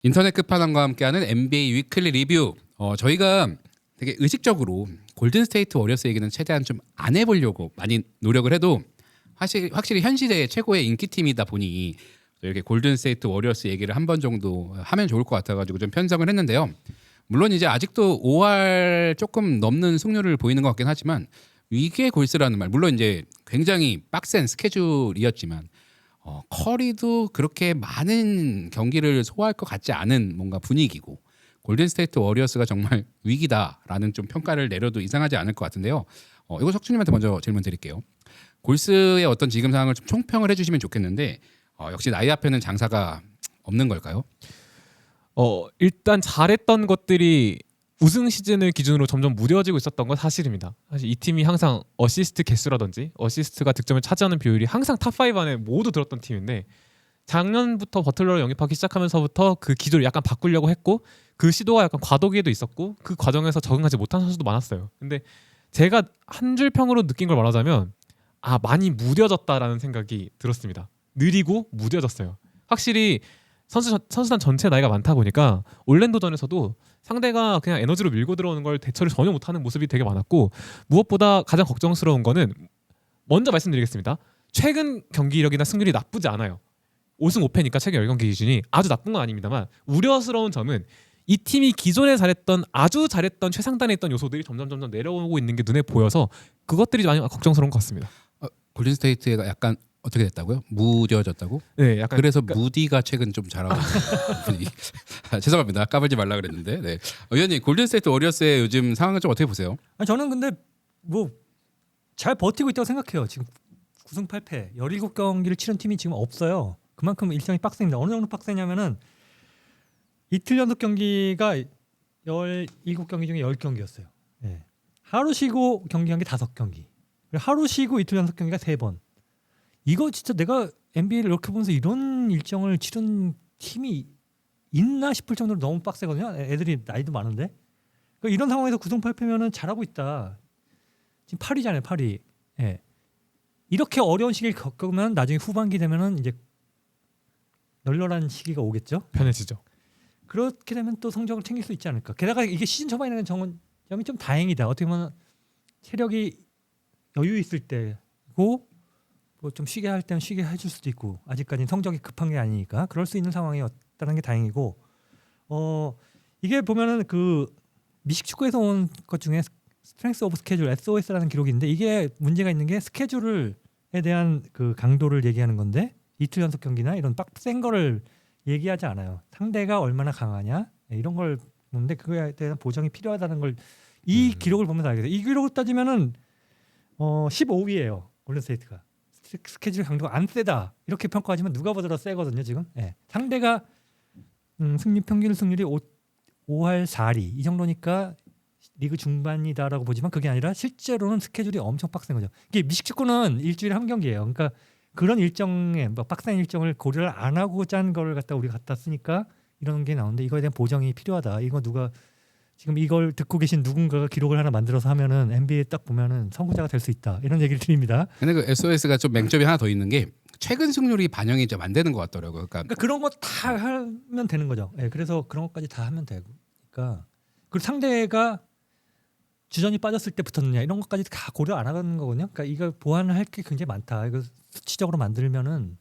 인터넷 끝판왕과 함께하는 NBA 위클리 리뷰. 저희가 되게 의식적으로 골든 스테이트 워리어스 얘기는 최대한 좀 안 해보려고 많이 노력을 해도 확실히 현 시대의 최고의 인기팀이다 보니 이렇게 골든 스테이트 워리어스 얘기를 한 번 정도 하면 좋을 것 같아가지고 좀 편성을 했는데요. 물론 이제 아직도 5할 조금 넘는 승률을 보이는 것 같긴 하지만 위기의 골스라는 말, 물론 이제 굉장히 빡센 스케줄이었지만 커리도 그렇게 많은 경기를 소화할 것 같지 않은 뭔가 분위기고 골든 스테이트 워리어스가 정말 위기다라는 좀 평가를 내려도 이상하지 않을 것 같은데요. 이거 석준님한테 먼저 질문 드릴게요. 골스의 어떤 지금 상황을 좀 총평을 해주시면 좋겠는데 역시 나이 앞에는 장사가 없는 걸까요? 일단 잘했던 것들이 우승 시즌을 기준으로 점점 무뎌지고 있었던 건 사실입니다. 사실 이 팀이 항상 어시스트 개수라든지 어시스트가 득점을 차지하는 비율이 항상 탑5 안에 모두 들었던 팀인데 작년부터 버틀러를 영입하기 시작하면서부터 그 기조를 약간 바꾸려고 했고 그 시도가 약간 과도기에도 있었고 그 과정에서 적응하지 못한 선수도 많았어요. 근데 제가 한 줄 평으로 느낀 걸 말하자면 많이 무뎌졌다라는 생각이 들었습니다. 느리고 무뎌졌어요. 확실히 선수단 전체 나이가 많다 보니까 올랜도전에서도 상대가 그냥 에너지로 밀고 들어오는 걸 대처를 전혀 못하는 모습이 되게 많았고 무엇보다 가장 걱정스러운 거는 먼저 말씀드리겠습니다. 최근 경기력이나 승률이 나쁘지 않아요. 5승 5패니까 최근 10경기 기준이 아주 나쁜 건 아닙니다만 우려스러운 점은 이 팀이 기존에 아주 잘했던 최상단에 있던 요소들이 점점 내려오고 있는 게 눈에 보여서 그것들이 많이 걱정스러운 것 같습니다. 골든 스테이트가 약간 어떻게 됐다고요? 무뎌졌다고? 네, 약간 그래서 무디가 최근 좀 잘하고 있는 분위기. 죄송합니다. 까불지 말라 그랬는데. 네. 의원님 골든 스테이트 워리어스의 요즘 상황을 좀 어떻게 보세요? 저는 근데 뭐 잘 버티고 있다고 생각해요. 지금 9승 8패 17경기를 치른 팀이 지금 없어요. 그만큼 일정이 빡셉니다. 어느 정도 빡세냐면은 이틀 연속 경기가 17경기 중에 10경기였어요. 네. 하루 쉬고 경기한 게 5경기. 하루 쉬고 이틀 연속 경기가 3번. 이거 진짜 내가 NBA를 이렇게 보면서 이런 일정을 치른 팀이 있나 싶을 정도로 너무 빡세거든요. 애들이 나이도 많은데. 그러니까 이런 상황에서 9승 8패면은 잘하고 있다. 지금 8위잖아요. 8위. 예. 이렇게 어려운 시기를 겪으면 나중에 후반기 되면은 이제 널널한 시기가 오겠죠. 편해지죠. 그렇게 되면 또 성적을 챙길 수 있지 않을까. 게다가 이게 시즌 초반이라는 점이 좀 다행이다. 어떻게 보면 체력이 여유 있을 때고 뭐 좀 쉬게 할 때는 쉬게 해줄 수도 있고 아직까지는 성적이 급한 게 아니니까 그럴 수 있는 상황이었다는 게 다행이고 이게 보면은 그 미식 축구에서 온 것 중에 스트렝스 오브 스케줄 SOS라는 기록이 있는데 이게 문제가 있는 게 스케줄에 대한 그 강도를 얘기하는 건데 이틀 연속 경기나 이런 빡센 거를 얘기하지 않아요. 상대가 얼마나 강하냐 이런 걸 보는데 그거에 대한 보정이 필요하다는 걸 이 기록을 보면서 알게 돼요. 이 기록을 따지면은 15위예요. 골든 스테이트가. 스케줄 강도가 안 세다 이렇게 평가하지만 누가 보더라도 세거든요 지금. 네. 상대가 평균 승률이 5할 4리 이 정도니까 리그 중반이다라고 보지만 그게 아니라 실제로는 스케줄이 엄청 빡센 거죠. 이게 미식축구는 일주일에 한 경기예요. 그러니까 그런 일정에 빡센 일정을 고려를 안 하고 짠 거를 갖다 우리가 갖다 쓰니까 이런 게 나오는데 이거에 대한 보정이 필요하다. 이거 누가 지금 이걸 듣고 계신 누군가가 기록을 하나 만들어서 하면은 NBA 딱 보면은 선구자가 될 수 있다 이런 얘기를 드립니다. 근데 그 SOS가 좀 맹점이 하나 더 있는 게 최근 승률이 반영이 좀 안 되는 것 같더라고요. 그러니까 그런 거 다 하면 되는 거죠. 네, 그래서 그런 것까지 다 하면 되고, 그러니까 그리고 상대가 주전이 빠졌을 때 붙었느냐 이런 것까지 다 고려 안 하는 거거든요. 그러니까 이거 보완을 할 게 굉장히 많다. 이거 수치적으로 만들면은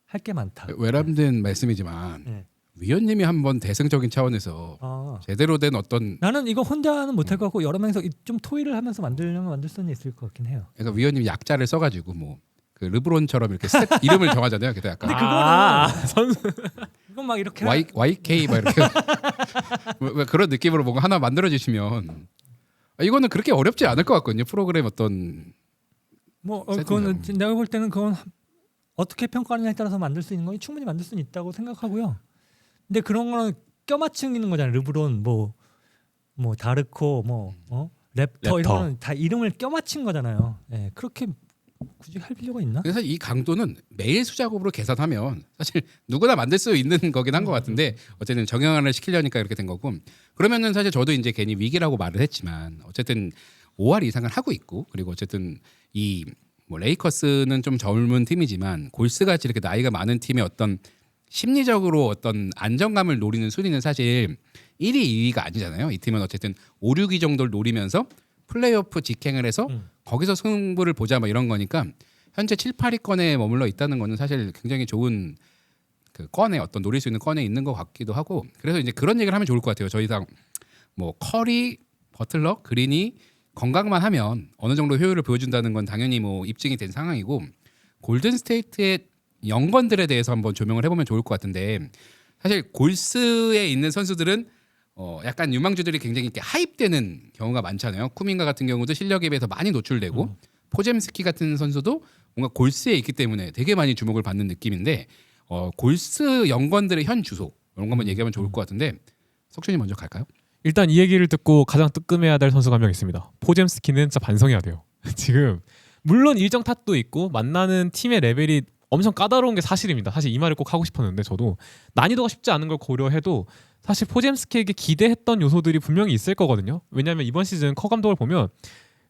할 게 많다. 외람된 말씀이지만 네. 위원님이 한번 대승적인 차원에서 제대로 된 어떤 나는 이거 혼자는 못할 것 같고 여러 명이서 좀 토의를 하면서 만들려면 만들 수는 있을 것 같긴 해요. 그러니까 위원님이 약자를 써가지고 뭐 그 르브론처럼 이렇게 스텝 이름을 정하잖아요. 그때 약간 근데 그거는 선수 이건 막 이렇게 YK 막 이렇게 뭐 그런 느낌으로 뭔가 하나 만들어 주시면 이거는 그렇게 어렵지 않을 것 같거든요. 프로그램 어떤 그거는 내가 볼 때는 그건 어떻게 평가하느냐에 따라서 만들 수 있는 건 충분히 만들 수는 있다고 생각하고요. 근데 그런 거는 껴맞추는 거잖아요. 르브론 뭐 다르코 랩터 이런 거는 다 이름을 껴맞춘 거잖아요. 네, 그렇게 굳이 할 필요가 있나? 그래서 이 강도는 매일 수작업으로 계산하면 사실 누구나 만들 수 있는 거긴 한 것 같은데 어쨌든 정형화를 시키려니까 이렇게 된 거고 그러면은 사실 저도 이제 괜히 위기라고 말을 했지만 어쨌든 5할 이상을 하고 있고 그리고 어쨌든 이 뭐 레이커스는 좀 젊은 팀이지만 골스같이 이렇게 나이가 많은 팀의 어떤 심리적으로 어떤 안정감을 노리는 순위는 사실 1위, 2위가 아니잖아요. 이 팀은 어쨌든 5, 6위 정도를 노리면서 플레이오프 직행을 해서 거기서 승부를 보자 뭐 이런 거니까 현재 7, 8위권에 머물러 있다는 거는 사실 굉장히 좋은 그 건에 어떤 노릴 수 있는 건에 있는 것 같기도 하고 그래서 이제 그런 얘기를 하면 좋을 것 같아요. 저희 당 뭐 커리, 버틀러, 그린이 건강만 하면 어느 정도 효율을 보여준다는 건 당연히 뭐 입증이 된 상황이고 골든 스테이트의 영건들에 대해서 한번 조명을 해보면 좋을 것 같은데 사실 골스에 있는 선수들은 약간 유망주들이 굉장히 이렇게 하입되는 경우가 많잖아요. 쿠민가 같은 경우도 실력에 비해서 많이 노출되고 포젬스키 같은 선수도 뭔가 골스에 있기 때문에 되게 많이 주목을 받는 느낌인데 골스 영건들의 현 주소 이런 거 한번 얘기하면 좋을 것 같은데 석준이 먼저 갈까요? 일단 이 얘기를 듣고 가장 뜨끔해야 될 선수가 한 명 있습니다. 포젬스키는 진짜 반성해야 돼요. 지금 물론 일정 탓도 있고 만나는 팀의 레벨이 엄청 까다로운 게 사실입니다. 사실 이 말을 꼭 하고 싶었는데 저도 난이도가 쉽지 않은 걸 고려해도 사실 포젬스키에게 기대했던 요소들이 분명히 있을 거거든요. 왜냐하면 이번 시즌 커 감독을 보면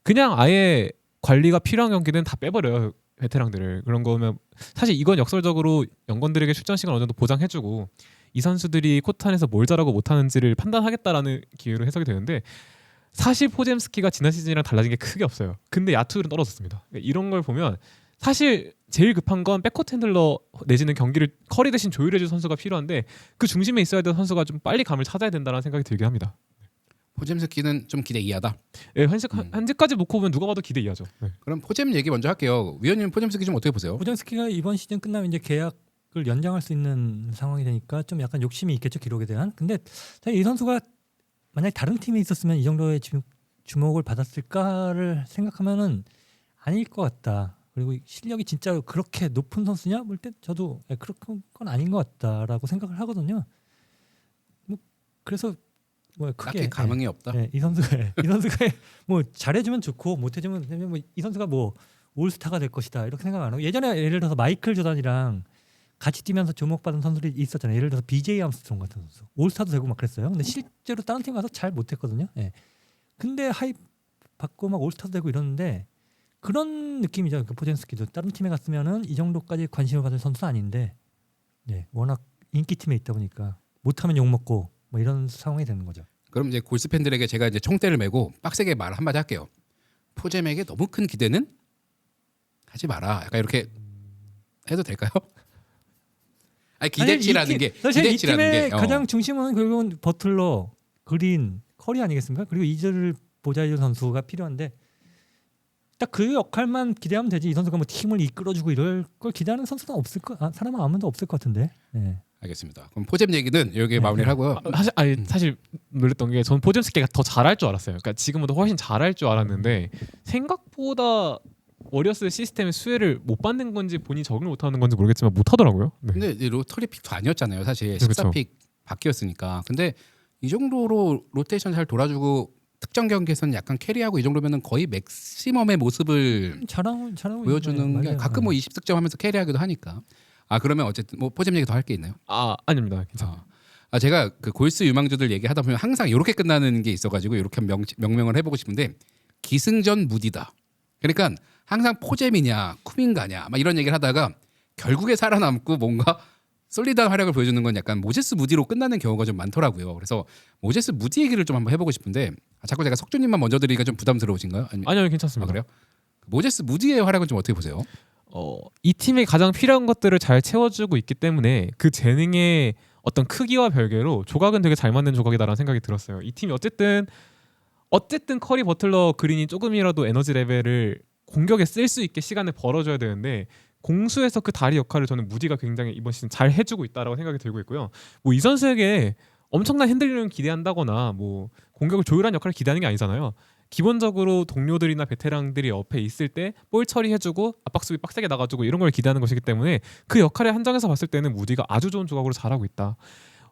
그냥 아예 관리가 필요한 경기는 다 빼버려요. 베테랑들을. 그런 거면 사실 이건 역설적으로 연건들에게 출전 시간 어느 정도 보장해주고 이 선수들이 코트 안에서 뭘 잘하고 못하는지를 판단하겠다라는 기회로 해석이 되는데 사실 포젬스키가 지난 시즌이랑 달라진 게 크게 없어요. 근데 야투율은 떨어졌습니다. 그러니까 이런 걸 보면 사실 제일 급한 건 백코트 핸들러 내지는 경기를 커리 대신 조율해줄 선수가 필요한데 그 중심에 있어야 될 선수가 좀 빨리 감을 찾아야 된다는 생각이 들게 합니다. 포젬스키는 좀 기대 이하다. 네, 현재까지 놓고 보면 누가 봐도 기대 이하죠. 네. 그럼 포젬 얘기 먼저 할게요. 위원님 포젬스키 좀 어떻게 보세요? 포젬스키가 이번 시즌 끝나면 이제 계약을 연장할 수 있는 상황이 되니까 좀 약간 욕심이 있겠죠, 기록에 대한. 근데 사실 이 선수가 만약에 다른 팀에 있었으면 이 정도의 주목을 받았을까를 생각하면은 아닐 것 같다. 그리고 실력이 진짜 그렇게 높은 선수냐? 볼 때 저도 그런 건 아닌 것 같다라고 생각을 하거든요. 뭐 그래서 뭐 크게 딱히 감흥이 없다. 이 선수가 뭐 잘해주면 좋고 못해주면 뭐 이 선수가 뭐 올스타가 될 것이다 이렇게 생각 안 하고 예전에 예를 들어서 마이클 조던이랑 같이 뛰면서 주목받은 선수들이 있었잖아요. 예를 들어서 BJ 암스트롱 같은 선수 올스타도 되고 막 그랬어요. 근데 실제로 다른 팀 가서 잘 못했거든요. 근데 하입 받고 막 올스타도 되고 이러는데 그런 느낌이죠. 그 포젠스키도 다른 팀에 갔으면은 이 정도까지 관심을 받을 선수는 아닌데 워낙 인기 팀에 있다 보니까 못하면 욕 먹고 뭐 이런 상황이 되는 거죠. 그럼 이제 골스 팬들에게 제가 이제 총대를 메고 빡세게 말 한마디 할게요. 포젬에게 너무 큰 기대는 하지 마라. 약간 이렇게 해도 될까요? 아니 기대치라는 게 사실 이 기대치라는 팀의 게 가장 중심은 결국은 버틀러, 그린, 커리 아니겠습니까? 그리고 이들을 보좌해줄 선수가 필요한데 딱 그 역할만 기대하면 되지. 이 선수가 뭐 팀을 이끌어주고 이럴 걸 기대하는 선수는 없을 거, 사람은 아무도 없을 것 같은데. 알겠습니다. 그럼 포젠 얘기는 여기 마무리를 하고요. 사실 놀랬던 게 저는 포젬스키가 더 잘할 줄 알았어요. 그러니까 지금보다 훨씬 잘할 줄 알았는데 생각보다 워리어스 시스템의 수혜를 못 받는 건지 본인이 적응을 못하는 건지 모르겠지만 못하더라고요. 네. 근데 이 로터리 픽도 아니었잖아요. 사실 그렇죠. 14픽 바뀌었으니까. 근데 이 정도로 로테이션 잘 돌아주고 특정 경기에서는 약간 캐리하고 이 정도면은 거의 맥시멈의 모습을 잘하고 보여주는 게 맞아요. 가끔 뭐 20득점 하면서 캐리하기도 하니까. 그러면 어쨌든 뭐 포젬 얘기 더 할 게 있나요? 아닙니다. 괜찮아요. 제가 그 골스 유망주들 얘기하다 보면 항상 이렇게 끝나는 게 있어가지고 이렇게 명명을 해보고 싶은데 기승전 무디다. 그러니까 항상 포젬이냐 쿠민가냐 막 이런 얘기를 하다가 결국에 살아남고 뭔가 솔리드한 활약을 보여주는 건 약간 모제스 무디로 끝나는 경우가 좀 많더라고요. 그래서 모제스 무디 얘기를 좀 한번 해보고 싶은데 자꾸 제가 석준님만 먼저 드리기가 좀 부담스러우신가요? 아니요, 괜찮습니다. 그래요? 모제스 무디의 활약은 좀 어떻게 보세요? 이 팀에 가장 필요한 것들을 잘 채워주고 있기 때문에 그 재능의 어떤 크기와 별개로 조각은 되게 잘 맞는 조각이다라는 생각이 들었어요. 이 팀이 어쨌든 커리, 버틀러, 그린이 조금이라도 에너지 레벨을 공격에 쓸 수 있게 시간을 벌어줘야 되는데 공수에서 그 다리 역할을 저는 무디가 굉장히 이번 시즌 잘 해주고 있다라고 생각이 들고 있고요. 뭐 이 선수에게 엄청난 핸들링을 기대한다거나 뭐 공격을 조율한 역할을 기대하는 게 아니잖아요. 기본적으로 동료들이나 베테랑들이 옆에 있을 때 볼 처리해주고 압박 수비 빡세게 나가주고 이런 걸 기대하는 것이기 때문에 그 역할의 한정에서 봤을 때는 무디가 아주 좋은 조각으로 잘하고 있다.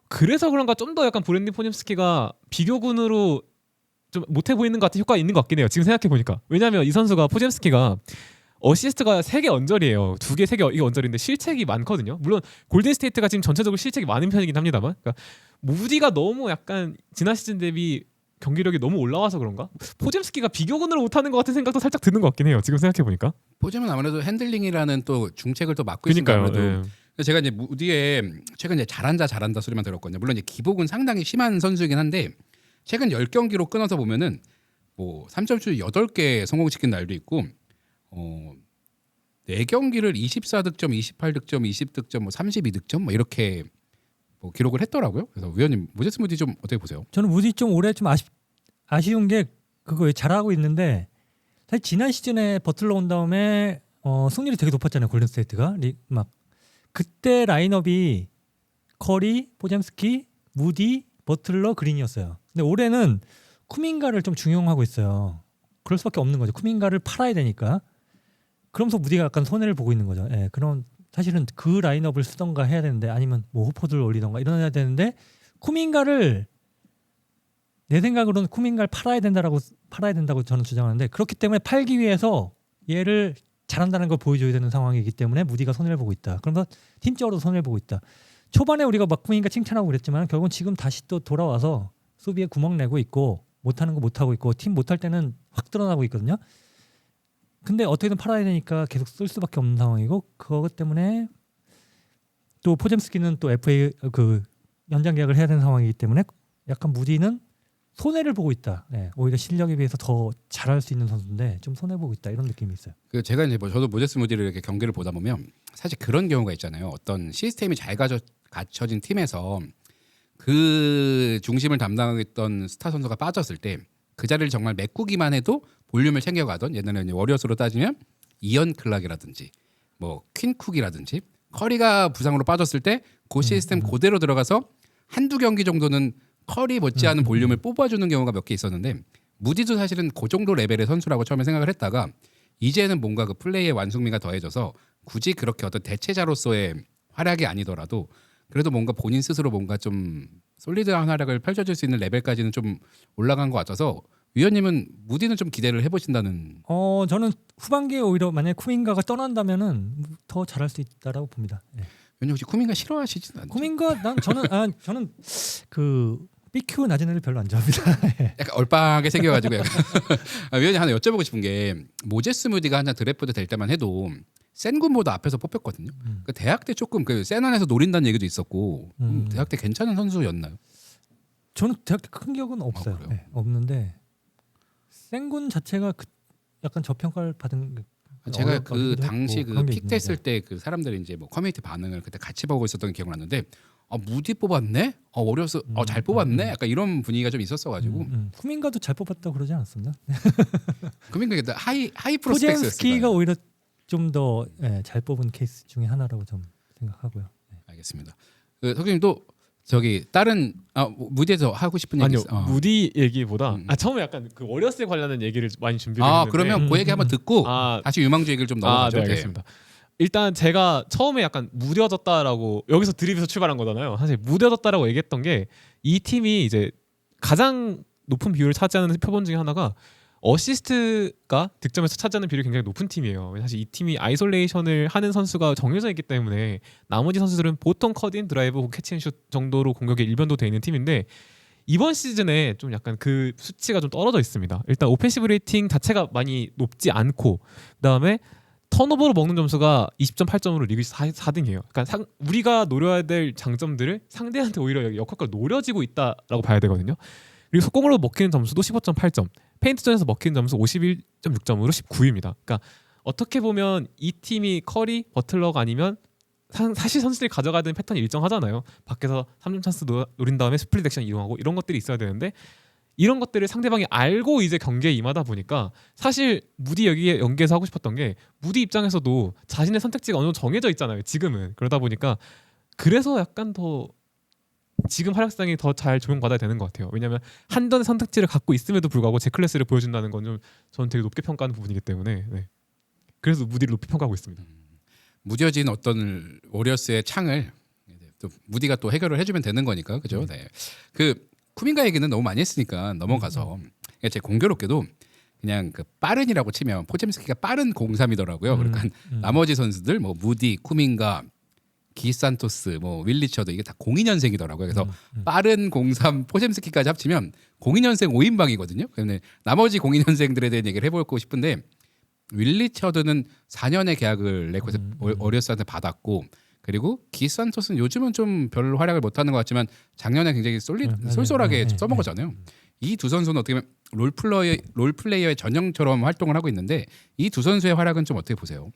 그래서 그런가 좀 더 약간 브랜디 포젬스키가 비교군으로 좀 못해 보이는 것 같은 효과가 있는 것 같긴 해요. 지금 생각해 보니까. 왜냐하면 이 선수가 포젬스키가 어시스트가 3개 언저리예요. 2개, 3개 이게 언저리인데 실책이 많거든요. 물론 골든 스테이트가 지금 전체적으로 실책이 많은 편이긴 합니다만, 그러니까 무디가 너무 약간 지난 시즌 대비 경기력이 너무 올라와서 그런가? 포젬스키가 비교군으로 못하는 것 같은 생각도 살짝 드는 것 같긴 해요. 지금 생각해 보니까. 포젬은 아무래도 핸들링이라는 또 중책을 또 맡고 있으니까 그러니까요. 아무래도 제가 이제 무디에 최근 이제 잘한다 소리만 들었거든요. 물론 이제 기복은 상당히 심한 선수이긴 한데 최근 10경기로 끊어서 보면은 뭐 3점슛 8개 성공시킨 날도 있고 4경기를 24득점, 28득점, 20득점, 뭐 32득점 뭐 이렇게 뭐 기록을 했더라고요. 그래서 위원님 모제스 무디 좀 어떻게 보세요? 저는 무디 좀 올해 좀 아쉬운 게 그거 잘하고 있는데 사실 지난 시즌에 버틀러 온 다음에 승률이 되게 높았잖아요. 골든스테이트가 막 그때 라인업이 커리, 포젬스키, 무디, 버틀러, 그린이었어요. 근데 올해는 쿠민가를 좀 중용하고 있어요. 그럴 수밖에 없는 거죠. 쿠민가를 팔아야 되니까. 그러면서 무디가 약간 손해를 보고 있는 거죠. 예, 그럼 사실은 그 라인업을 쓰던가 해야 되는데 아니면 뭐 호포드를 올리던가 이런 해야 되는데 쿠민가를 내 생각으로는 쿠민가를 팔아야 된다고 저는 주장하는데 그렇기 때문에 팔기 위해서 얘를 잘한다는 걸 보여줘야 되는 상황이기 때문에 무디가 손해를 보고 있다. 그러면서 팀적으로 손해를 보고 있다. 초반에 우리가 막 쿠민가 칭찬하고 그랬지만 결국은 지금 다시 또 돌아와서 수비에 구멍 내고 있고 못하는 거 못하고 있고 팀 못할 때는 확 드러나고 있거든요. 근데 어떻게든 팔아야 되니까 계속 쓸 수밖에 없는 상황이고 그것 때문에 또 포젬스키는 또 FA 그 연장 계약을 해야 되는 상황이기 때문에 약간 무디는 손해를 보고 있다. 네, 오히려 실력에 비해서 더 잘할 수 있는 선수인데 좀 손해 보고 있다 이런 느낌이 있어요. 그 제가 이제 뭐 저도 모제스 무디를 이렇게 경기를 보다 보면 사실 그런 경우가 있잖아요. 어떤 시스템이 잘 갖춰진 팀에서 그 중심을 담당했던 스타 선수가 빠졌을 때 그 자리를 정말 메꾸기만 해도 볼륨을 챙겨가던 옛날에 워리어스로 따지면 이언 클락이라든지 뭐 퀸쿡이라든지 커리가 부상으로 빠졌을 때 그 시스템 그대로 들어가서 한두 경기 정도는 커리 못지않은 볼륨을 뽑아주는 경우가 몇 개 있었는데 무디도 사실은 그 정도 레벨의 선수라고 처음에 생각을 했다가 이제는 뭔가 그 플레이의 완숙미가 더해져서 굳이 그렇게 어떤 대체자로서의 활약이 아니더라도 그래도 뭔가 본인 스스로 뭔가 좀 솔리드한 활약을 펼쳐줄 수 있는 레벨까지는 좀 올라간 것 같아서 위원님은 무디는 좀 기대를 해보신다는. 저는 후반기에 오히려 만약에 쿠민가가 떠난다면은 더 잘할 수 있다라고 봅니다. 네. 위원님 혹시 쿠민가 싫어하시진 않죠? 쿠민가 저는 그 BQ 낮은 애를 별로 안 좋아합니다. 약간 얼빵하게 생겨가지고 약간 위원님 하나 여쭤보고 싶은 게 모제스 무디가 한창 드래프트 될 때만 해도 센군보다 앞에서 뽑혔거든요. 그 대학 때 조금 그 센 안에서 노린다는 얘기도 있었고 대학 때 괜찮은 선수였나요? 저는 대학 때 큰 기억은 없어요. 그래요? 네, 없는데 센군 자체가 약간 저평가를 받은 제가 그 당시 뭐 그런 그 게 픽 됐을 있는데. 때 그 사람들이 이제 뭐 커뮤니티 반응을 그때 같이 보고 있었던 게 기억나는데 무디 뽑았네? 어려서 잘 뽑았네? 약간 이런 분위기가 좀 있었어가지고 쿠민가도 잘 뽑았다고 그러지 않았었나? 그러니까 하이 프로스펙트였어요. 포젬스키가 오히려 좀 더 잘 뽑은 케이스 중에 하나라고 좀 생각하고요. 네. 알겠습니다. 그 석준님도 저기 다른 무디에서 하고 싶은 얘기 아니요 있어요? 무디 얘기보다 처음에 약간 그 워리어스에 관련된 얘기를 많이 준비를 했는데 그러면 그 얘기 한번 듣고 다시 유망주 얘기를 좀 넘어가죠. 네, 알겠습니다. 일단 제가 처음에 약간 무뎌졌다라고 여기서 드립에서 출발한 거잖아요. 사실 무뎌졌다라고 얘기했던 게 이 팀이 이제 가장 높은 비율을 차지하는 표본 중에 하나가 어시스트가 득점에서 차지하는 비율이 굉장히 높은 팀이에요. 사실 이 팀이 아이솔레이션을 하는 선수가 정해져 있기 때문에 나머지 선수들은 보통 컷인 드라이브 혹은 캐치앤슛 정도로 공격에 일변도 돼 있는 팀인데 이번 시즌에 좀 약간 그 수치가 좀 떨어져 있습니다. 일단 오펜시브 레이팅 자체가 많이 높지 않고 그다음에 턴오버로 먹는 점수가 20.8점으로 리그 4등이에요. 그러니까 우리가 노려야 될 장점들을 상대한테 오히려 역할과 노려지고 있다라고 봐야 되거든요. 그리고 속공으로 먹히는 점수도 15.8점, 페인트전에서 먹히는 점수 51.6점으로 19위입니다. 그러니까 어떻게 보면 이 팀이 커리, 버틀러가 아니면 사실 선수들이 가져가야 되는 패턴이 일정하잖아요. 밖에서 3점 찬스 노린 다음에 스플릿 액션 이용하고 이런 것들이 있어야 되는데 이런 것들을 상대방이 알고 이제 경기에 임하다 보니까 사실 무디 여기에 연계해서 하고 싶었던 게 무디 입장에서도 자신의 선택지가 어느 정도 정해져 있잖아요. 지금은. 그러다 보니까 그래서 약간 더 지금 활약상이 더 잘 조명받아야 되는 것 같아요. 왜냐하면 한전의 선택지를 갖고 있음에도 불구하고 제 클래스를 보여준다는 건 좀 저는 되게 높게 평가하는 부분이기 때문에 그래서 무디를 높이 평가하고 있습니다. 무뎌진 어떤 워리어스의 창을 또 무디가 또 해결을 해주면 되는 거니까 그죠? 네. 그 쿠민가 얘기는 너무 많이 했으니까 넘어가서 제 공교롭게도 그냥 그 빠른이라고 치면 포젬스키가 빠른 03이더라고요. 그러니까 나머지 선수들 뭐 무디, 쿠민가, 기산토스, 뭐 윌리처드 이게 다 02년생이더라고요. 그래서 빠른 03 포젬스키까지 합치면 02년생 5인방이거든요. 그런데 나머지 02년생들에 대한 얘기를 해보고 싶은데 윌리처드는 4년의 계약을 레이커스 워리어스한테 받았고 그리고 기산토스는 요즘은 좀 별 활약을 못하는 것 같지만 작년에 굉장히 쏠쏠하게 네, 써먹었잖아요. 이 두 선수는 어떻게 보면 롤플레이어의 전형처럼 활동을 하고 있는데 이 두 선수의 활약은 좀 어떻게 보세요?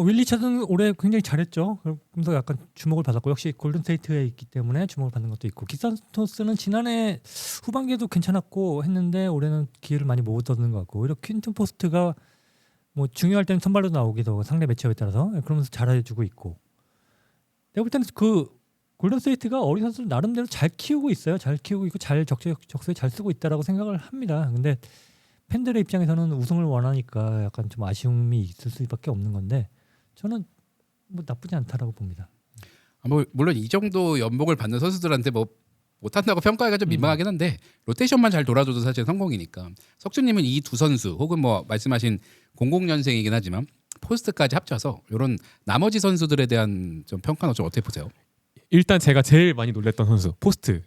윌 리차드는 올해 굉장히 잘했죠. 그래서 약간 주목을 받았고 역시 골든스테이트에 있기 때문에 주목을 받는 것도 있고 기산토스는 지난해 후반기에도 괜찮았고 했는데 올해는 기회를 많이 못 얻는 것 같고 오히려 퀸튼 포스트가 뭐 중요할 때는 선발로 나오기도 하고 상대 매치업에 따라서 그러면서 잘해주고 있고 내가 볼 때는 그 골든스테이트가 어린 선수를 나름대로 잘 키우고 있어요. 잘 키우고 있고 잘 적소에 잘 쓰고 있다라고 생각을 합니다. 근데 팬들의 입장에서는 우승을 원하니까 약간 좀 아쉬움이 있을 수밖에 없는 건데 저는 뭐 나쁘지 않다라고 봅니다. 뭐 물론 이 정도 연봉을 받는 선수들한테 뭐 못한다고 평가하기가 좀 민망하긴 한데 로테이션만 잘 돌아줘도 사실 성공이니까. 석준님은 이 두 선수 혹은 뭐 말씀하신 00년생이긴 하지만 포스트까지 합쳐서 이런 나머지 선수들에 대한 좀 평가는 좀 어떻게 보세요? 일단 제가 제일 많이 놀랬던 선수 포스트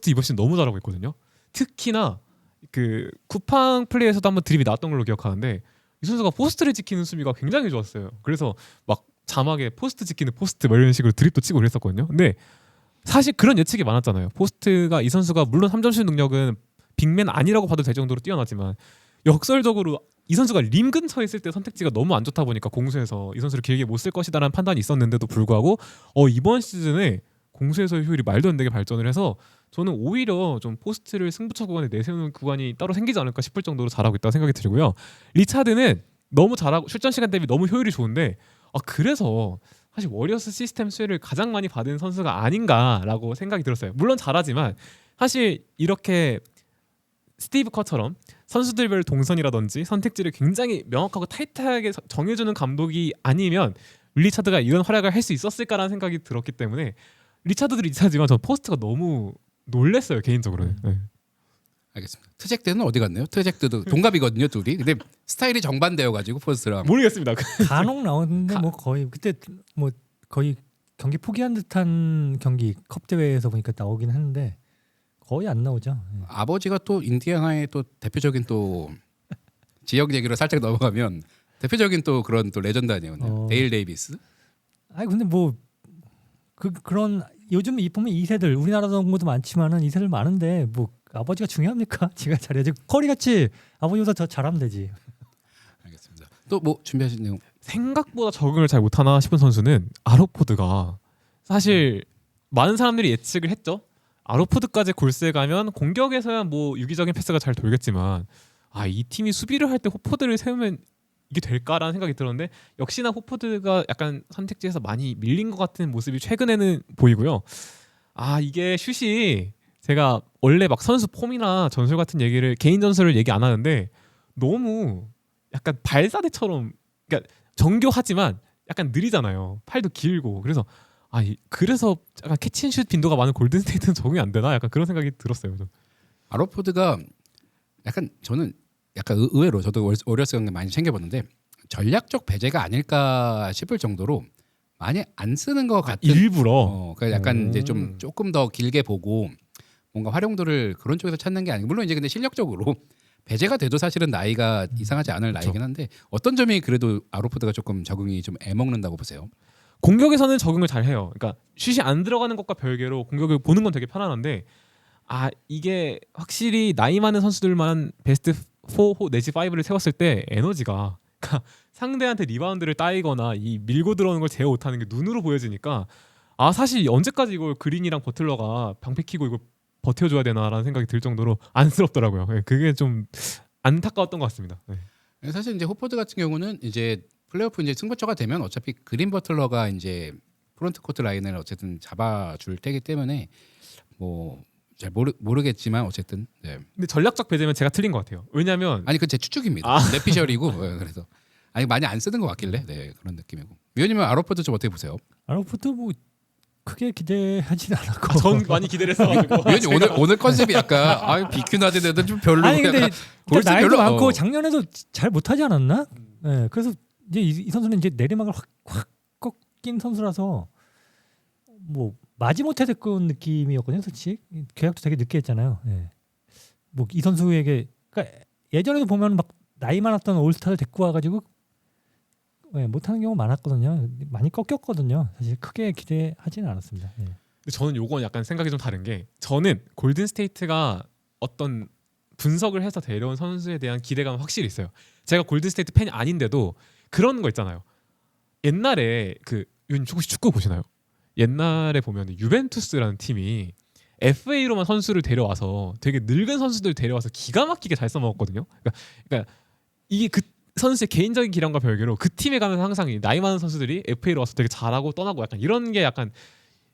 이번 시즌 너무 잘하고 있거든요. 특히나 그 쿠팡 플레이에서도 한번 드립이 나왔던 걸로 기억하는데 이 선수가 포스트를 지키는 수비가 굉장히 좋았어요. 그래서 막 자막에 포스트 지키는 포스트 뭐 이런 식으로 드립도 치고 그랬었거든요. 근데 사실 그런 예측이 많았잖아요. 포스트가 이 선수가 물론 3점슛 능력은 빅맨 아니라고 봐도 될 정도로 뛰어나지만 역설적으로 이 선수가 림 근처에 있을 때 선택지가 너무 안 좋다 보니까 공수에서 이 선수를 길게 못 쓸 것이다라는 판단이 있었는데도 불구하고 이번 시즌에 공수에서의 효율이 말도 안 되게 발전을 해서 저는 오히려 좀 포스트를 승부처 구간에 내세우는 구간이 따로 생기지 않을까 싶을 정도로 잘하고 있다고 생각이 들고요. 리차드는 너무 잘하고 출전 시간 대비 너무 효율이 좋은데 그래서 사실 워리어스 시스템 수혜를 가장 많이 받은 선수가 아닌가라고 생각이 들었어요. 물론 잘하지만 사실 이렇게 스티브 커처럼 선수들별 동선이라든지 선택지를 굉장히 명확하고 타이트하게 정해주는 감독이 아니면 리차드가 이런 활약을 할 수 있었을까라는 생각이 들었기 때문에 리차드도 리차드지만 전 포스트가 너무 놀랬어요 개인적으로는. 네. 알겠습니다. 트젝트는 어디 갔네요? 트젝트도 동갑이거든요 둘이. 근데 스타일이 정반대여가지고 포스트랑. 모르겠습니다. 간혹 나오는데 뭐 거의 그때 뭐 거의 경기 포기한 듯한 경기 컵 대회에서 보니까 나오긴 했는데 거의 안 나오죠. 아버지가 또 인디애나의 또 대표적인 또 지역 얘기로 살짝 넘어가면 대표적인 또 그런 또 레전드 아니에요. 데일 데이비스. 아니 근데 뭐 그런 요즘 보면 2세들 우리나라 농구도 많지만은 2세들 많은데 뭐 아버지가 중요합니까? 지가 잘해야지. 커리 같이 아버지보다 더 잘하면 되지. 알겠습니다. 또 뭐 준비하신 내용? 생각보다 적응을 잘 못하나 싶은 선수는 아로포드가 사실 많은 사람들이 예측을 했죠. 아로포드까지 골스에 가면 공격에서야 뭐 유기적인 패스가 잘 돌겠지만 이 팀이 수비를 할 때 호포드를 세우면 이게 될까라는 생각이 들었는데 역시나 호포드가 약간 선택지에서 많이 밀린 것 같은 모습이 최근에는 보이고요. 이게 슛이 제가 원래 막 선수 폼이나 전술 같은 얘기를 개인 전술을 얘기 안 하는데 너무 약간 발사대처럼 그러니까 정교하지만 약간 느리잖아요. 팔도 길고 그래서 그래서 약간 캐치앤슛 빈도가 많은 골든스테이트는 적응이 안 되나 약간 그런 생각이 들었어요. 아로포드가 약간 저는 약간 의외로 저도 오리어스 경기 많이 챙겨보는데 전략적 배제가 아닐까 싶을 정도로 많이 안 쓰는 것 같은. 일부러. 그러니까 약간 이제 좀 조금 더 길게 보고 뭔가 활용도를 그런 쪽에서 찾는 게 아니고 물론 이제 근데 실력적으로 배제가 돼도 사실은 나이가 이상하지 않을 나이긴 한데 어떤 점이 그래도 아로포드가 조금 적응이 좀 애먹는다고 보세요? 공격에서는 적응을 잘 해요. 그러니까 슛이 안 들어가는 것과 별개로 공격을 보는 건 되게 편안한데 이게 확실히 나이 많은 선수들만 베스트 4 내지 5를 세웠을 때 에너지가 그러니까 상대한테 리바운드를 따이거나 이 밀고 들어오는 걸 제어 못하는 게 눈으로 보여지니까 사실 언제까지 이걸 그린이랑 버틀러가 방패 키고 이걸 버텨줘야 되나라는 생각이 들 정도로 안쓰럽더라고요. 그게 좀 안타까웠던 것 같습니다. 네. 사실 이제 호포드 같은 경우는 이제 플레이오프 이제 승부처가 되면 어차피 그린 버틀러가 이제 프론트 코트 라인을 어쨌든 잡아줄 테기 때문에 뭐 잘 모르겠지만 어쨌든. 네. 근데 전략적 배제면 제가 틀린 것 같아요. 왜냐하면 아니 그 제 추측입니다. 내피셜이고 그래서 많이 안 쓰는 것 같길래 그런 느낌이고. 위원님은 아로포드 좀 어떻게 보세요? 아로포드 뭐 크게 기대하진 않았고. 전 많이 기대를 했어가지고. 위원님 오늘 컨셉이 약간 BQ 나든 애들 좀 별로. 아니 근데 골스 나이도 별로 많고 작년에도 잘 못하지 않았나? 네, 그래서 이제 이 선수는 이제 내리막을 확 꺾인 선수라서 뭐 마지못해 데리고 온 느낌이었거든요. 솔직히 계약도 되게 늦게 했잖아요. 네. 뭐 이 선수에게 그러니까 예전에도 보면 막 나이 많았던 올스타를 데리고 와가지고 못하는 경우 많았거든요. 많이 꺾였거든요. 사실 크게 기대하지는 않았습니다. 예. 근데 저는 요건 약간 생각이 좀 다른 게 저는 골든 스테이트가 어떤 분석을 해서 데려온 선수에 대한 기대감은 확실히 있어요. 제가 골든 스테이트 팬이 아닌데도 그런 거 있잖아요. 옛날에 그 혹시 축구 보시나요? 옛날에 보면 유벤투스라는 팀이 FA로만 선수를 데려와서 되게 늙은 선수들 데려와서 기가 막히게 잘 써먹었거든요. 그러니까 이게 그 선수의 개인적인 기량과 별개로 그 팀에 가면 항상 이 나이 많은 선수들이 FA로 와서 되게 잘하고 떠나고 약간 이런 게 약간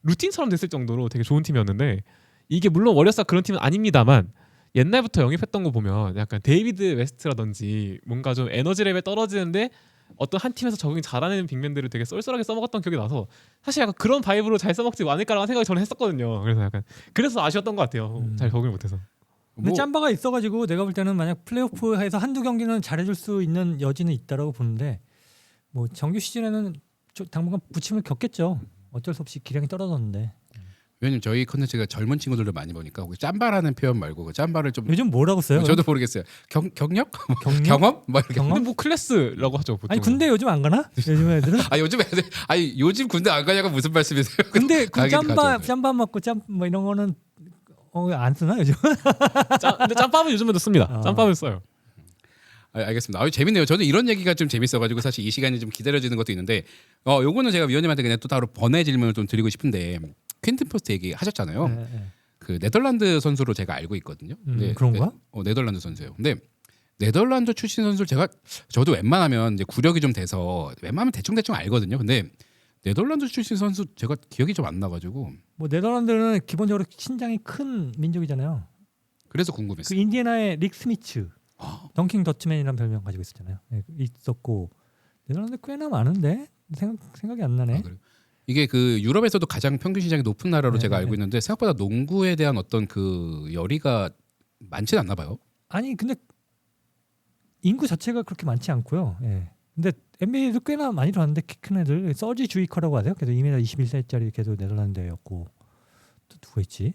루틴처럼 됐을 정도로 되게 좋은 팀이었는데 이게 물론 워리어스가 그런 팀은 아닙니다만 옛날부터 영입했던 거 보면 약간 데이비드 웨스트라든지 뭔가 좀 에너지 레벨 떨어지는데 어떤 한 팀에서 적응이 잘하는 빅맨들을 되게 쏠쏠하게 써먹었던 기억이 나서 사실 약간 그런 바이브로 잘 써먹지 않을까라는 생각을 저는 했었거든요. 그래서 약간 그래서 아쉬웠던 것 같아요. 잘 적응을 못해서. 근데 뭐 짬바가 있어가지고 내가 볼 때는 만약 플레이오프에서 한두 경기는 잘해줄 수 있는 여지는 있다라고 보는데 뭐 정규 시즌에는 당분간 부침을 겪겠죠. 어쩔 수 없이 기량이 떨어졌는데. 왜냐면 저희 컨텐츠가 젊은 친구들도 많이 보니까 혹시 짬바라는 표현 말고 그 짬바를 좀 요즘 뭐라고 써요? 저도 모르겠어요. 경력? 경력? 경험? 뭐 이렇게. 경험? 근데 뭐 클래스라고 하죠 보통. 아니 군대 요즘 안 가나? 요즘 애들은? 아 요즘 애들 아니 요즘 군대 안 가냐고 무슨 말씀이세요? 근데 그 가긴 가죠. 짬바 맞고 뭐 이런 거는 안 쓰나 요즘? 근데 짬밥은 요즘에도 씁니다. 아. 짬밥을 써요. 알겠습니다. 재밌네요. 저는 이런 얘기가 좀 재밌어가지고 사실 이 시간이 좀 기다려지는 것도 있는데 요거는 제가 위원님한테 그냥 또 따로 번외 질문을 좀 드리고 싶은데 퀸튼 포스트 얘기 하셨잖아요. 네. 그 네덜란드 선수로 제가 알고 있거든요. 그런가? 네덜란드 선수예요. 근데 네덜란드 출신 선수 저도 웬만하면 이제 구력이 좀 돼서 웬만하면 대충 알거든요. 근데 네덜란드 출신 선수 제가 기억이 좀 안 나가지고 뭐 네덜란드는 기본적으로 신장이 큰 민족이잖아요. 그래서 그 궁금했어요. 인디애나의 릭 스미츠, 덩킹 더치맨이라는 별명 가지고 있었잖아요. 네, 있었고 네덜란드 꽤나 많은데 생각이 안 나네. 그래요? 이게 그 유럽에서도 가장 평균 시장이 높은 나라로 네, 제가 네, 알고 네. 있는데 생각보다 농구에 대한 어떤 그 열의가 많지는 않나 봐요. 아니 근데 인구 자체가 그렇게 많지 않고요. 예. 근데 NBA도 꽤나 많이 들어왔는데 키 큰 애들 서지 주이커라고 하세요. 걔도 2m 21세짜리 걔도 네덜란드였고 또 누가 있지?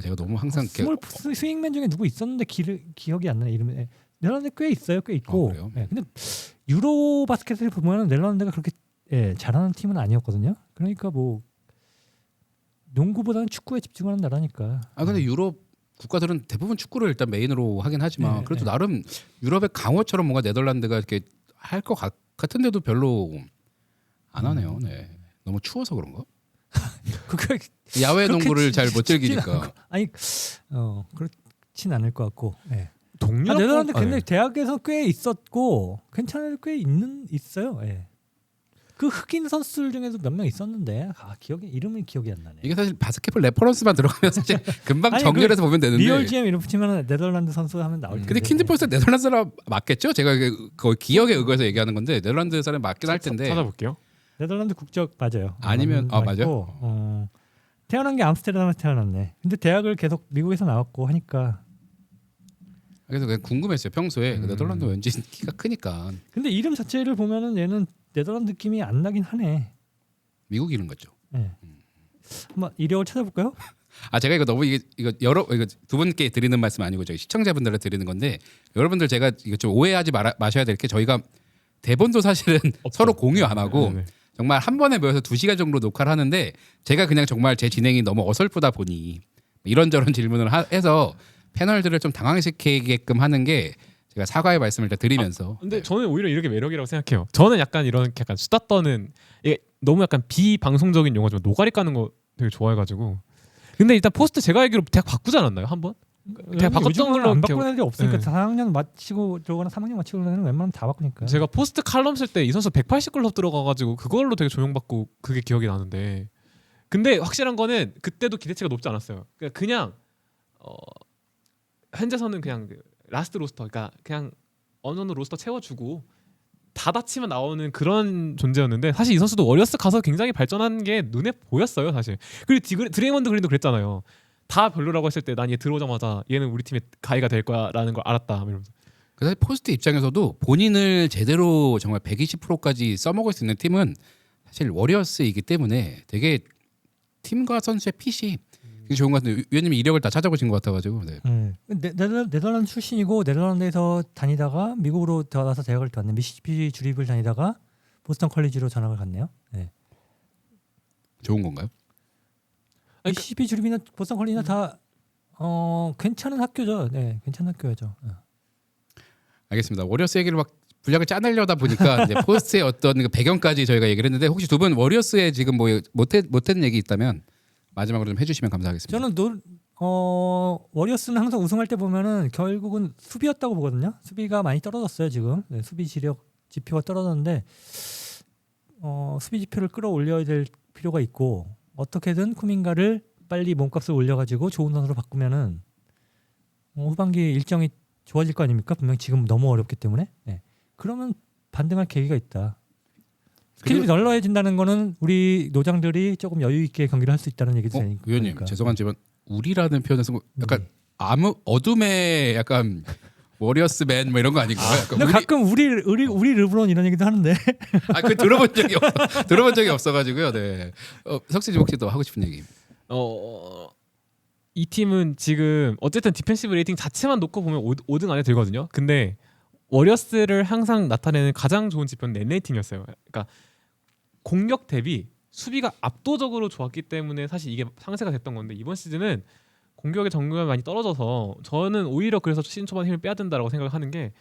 제가 너무 항상 스몰 스윙맨 중에 누구 있었는데 기억이 안 나네 이름이. 예. 네덜란드 꽤 있어요. 꽤 있고. 그래요? 예. 근데 유로 바스켓을 보면 네덜란드가 그렇게 잘하는 팀은 아니었거든요. 그러니까 뭐 농구보다는 축구에 집중하는 나라니까. 근데 유럽 국가들은 대부분 축구를 일단 메인으로 하긴 하지만 네, 그래도 네. 나름 유럽의 강호처럼 뭔가 네덜란드가 이렇게 할 것 같은데도 별로 안 하네요. 네. 너무 추워서 그런가? 그게 야외 그렇게 농구를 잘 못 쉽진 즐기니까. 아니 그렇진 않을 것 같고. 예. 동유럽 네덜란드 근데 대학에서 꽤 있었고 괜찮은 애들 꽤 있어요. 예. 그 흑인 선수들 중에서 몇 명 있었는데 이름이 기억이 안 나네. 이게 사실 바스켓볼 레퍼런스만 들어가면 사실 금방 아니, 정렬해서 보면 되는데. 리얼 GM 이름 붙이면 네덜란드 선수 하면 나올 텐데. 근데 퀸드포스 네덜란드 사람 맞겠죠? 제가 거의 기억에 의거해서 얘기하는 건데 네덜란드 사람 맞긴 할 텐데. 찾아볼게요. 네덜란드 국적 맞아요. 아니면 맞고, 태어난 게 암스테르담에서 태어났네. 근데 대학을 계속 미국에서 나왔고 하니까. 그래서 그냥 궁금했어요. 평소에 네덜란드 왠지 키가 크니까 근데 이름 자체를 보면은 얘는 네덜란드 느낌이 안 나긴 하네. 미국 이름 같죠. 예. 한번 이력을 찾아볼까요? 제가 이거 너무 이거 이거 두 분께 드리는 말씀 아니고 저희 시청자분들한테 드리는 건데 여러분들 제가 이거 좀 오해하지 마셔야 될 게 저희가 대본도 사실은 서로 공유 안 하고 네. 정말 한 번에 모여서 2시간 정도 녹화를 하는데 제가 그냥 정말 제 진행이 너무 어설프다 보니 이런저런 질문을 해서 패널들을 좀 당황시키게끔 하는 게 제가 사과의 말씀을 드리면서 근데 저는 오히려 이렇게 매력이라고 생각해요. 저는 약간 이런 약간 수다 떠는 이게 너무 약간 비방송적인 용어지만 노가리 까는 거 되게 좋아해가지고. 근데 일단 포스트 제가 알기로 대학 바꾸지 않았나요 한 번? 대학 바꿨던 걸로 안 기억- 바꾸는 애들이 없으니까 네. 4학년 마치고 들어가나 3학년 마치고 들어가는 웬만하면 다 바꾸니까. 제가 포스트 칼럼 쓸 때 이 선수 180클럽 들어가가지고 그걸로 되게 조명받고 그게 기억이 나는데 근데 확실한 거는 그때도 기대치가 높지 않았어요. 그냥 현재서는 그냥 라스트 로스터, 그러니까 그냥 어느 정도 로스터 채워주고 다 다치면 나오는 그런 존재였는데 사실 이 선수도 워리어스 가서 굉장히 발전한 게 눈에 보였어요 사실. 그리고 드레이먼드 그린도 그랬잖아요. 다 별로라고 했을 때 난 얘 들어오자마자 얘는 우리 팀의 가이가 될 거야라는 걸 알았다 이러면서. 그래서 포스트 입장에서도 본인을 제대로 정말 120%까지 써먹을 수 있는 팀은 사실 워리어스이기 때문에 되게 팀과 선수의 핏이 굉장히 좋은 것 같은데 위원님이 이력을 다 찾아보신 것 같아가지고. 네. 네덜란드 출신이고 네덜란드에서 다니다가 미국으로 들어가서 대학을 갔네. 미시시피 주립을 다니다가 보스턴 컬리지로 전학을 갔네요. 네. 좋은 건가요? 미시시피 주립이나 보스턴 컬리지나 다 괜찮은 학교죠. 네, 괜찮은 학교죠. 알겠습니다. 워리어스 얘기를 막 분량을 짜내려다 보니까 이제 포스트의 어떤 그 배경까지 저희가 얘기를 했는데 혹시 두 분 워리어스에 지금 뭐 못했는 얘기 있다면 마지막으로 좀 해주시면 감사하겠습니다. 저는 워리어스는 항상 우승할 때 보면은 결국은 수비였다고 보거든요. 수비가 많이 떨어졌어요 지금. 네, 수비 지력 지표가 떨어졌는데 수비 지표를 끌어올려야 될 필요가 있고 어떻게든 쿠민가를 빨리 몸값을 올려가지고 좋은 선수로 바꾸면은 후반기 일정이 좋아질 거 아닙니까? 분명 지금 너무 어렵기 때문에. 네. 그러면 반등할 계기가 있다. 스케줄이 널널해진다는 거는 우리 노장들이 조금 여유 있게 경기를 할 수 있다는 얘기도 되니까. 위원님 죄송하지만 우리라는 표현을 쓰고 약간 어둠의 약간 워리어스맨 뭐 이런 거 아닌가요? 근데 가끔 우리 르브론 이런 얘기도 하는데. 그 들어본 적이 없어가지고요. 네. 석진이 혹시 또 하고 싶은 얘기? 이 팀은 지금 어쨌든 디펜시브 레이팅 자체만 놓고 보면 5등 안에 들거든요. 근데 워리어스를 항상 나타내는 가장 좋은 지표는 넷 레이팅이었어요. 그러니까 공격 대비 수비가 압도적으로 좋았기 때문에 사실 이게 상세가 됐던 건데 이번 시즌은 공격의 정교함이 많이 떨어져서 저는 오히려 그래서 시즌 초반 힘을 빼야 된다라고 생각하는 게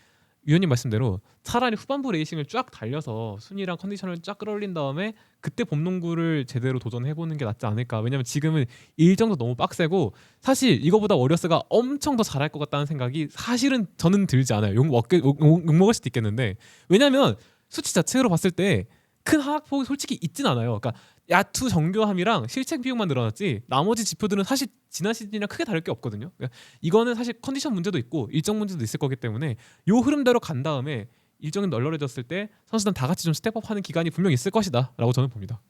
위원님 말씀대로 차라리 후반부 레이싱을 쫙 달려서 순위랑 컨디션을 쫙 끌어올린 다음에 그때 봄농구를 제대로 도전해보는 게 낫지 않을까. 왜냐면 지금은 일정도 너무 빡세고 사실 이거보다 워리어스가 엄청 더 잘할 것 같다는 생각이 사실은 저는 들지 않아요. 욕먹을 수도 있겠는데 왜냐면 수치 자체로 봤을 때 큰 하락폭이 솔직히 있진 않아요. 그러니까 야투 정교함이랑 실책 비용만 늘어났지 나머지 지표들은 사실 지난 시즌이랑 크게 다를 게 없거든요. 그러니까 이거는 사실 컨디션 문제도 있고 일정 문제도 있을 거기 때문에 요 흐름대로 간 다음에 일정이 널널해졌을 때 선수단 다 같이 좀 스텝업하는 기간이 분명히 있을 것이다라고 저는 봅니다.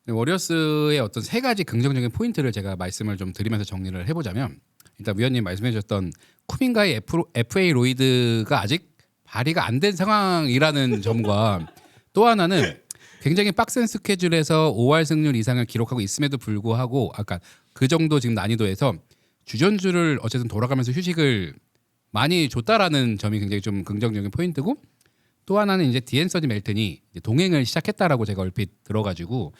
워리어스의 어떤 세 가지 긍정적인 포인트를 제가 말씀을 좀 드리면서 정리를 해보자면 일단 위원님 말씀해주셨던 쿠민가의 FA 로이드가 아직 발휘가 안 된 상황이라는 점과 또 하나는 굉장히 빡센 스케줄에서 5할 승률 이상을 기록하고 있음에도 불구하고 아까 그 정도 지금 난이도에서 주전주를 어쨌든 돌아가면서 휴식을 많이 줬다라는 점이 굉장히 좀 긍정적인 포인트고 또 하나는 이제 디앤서니 멜튼이 이제 동행을 시작했다라고 제가 얼핏 들어가지고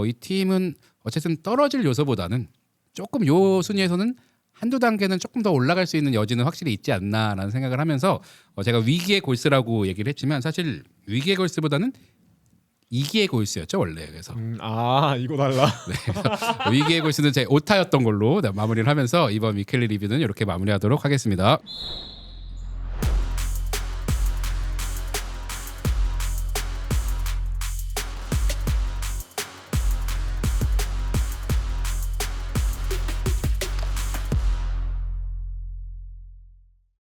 이 팀은 어쨌든 떨어질 요소보다는 조금 요 순위에서는 한두 단계는 조금 더 올라갈 수 있는 여지는 확실히 있지 않나라는 생각을 하면서 제가 위기의 골스라고 얘기를 했지만 사실 위기의 골스보다는 이기의 골스였죠 원래. 그래서 이거 달라. 네, 위기의 골스는 제 오타였던 걸로 마무리를 하면서 이번 위클리 리뷰는 이렇게 마무리하도록 하겠습니다.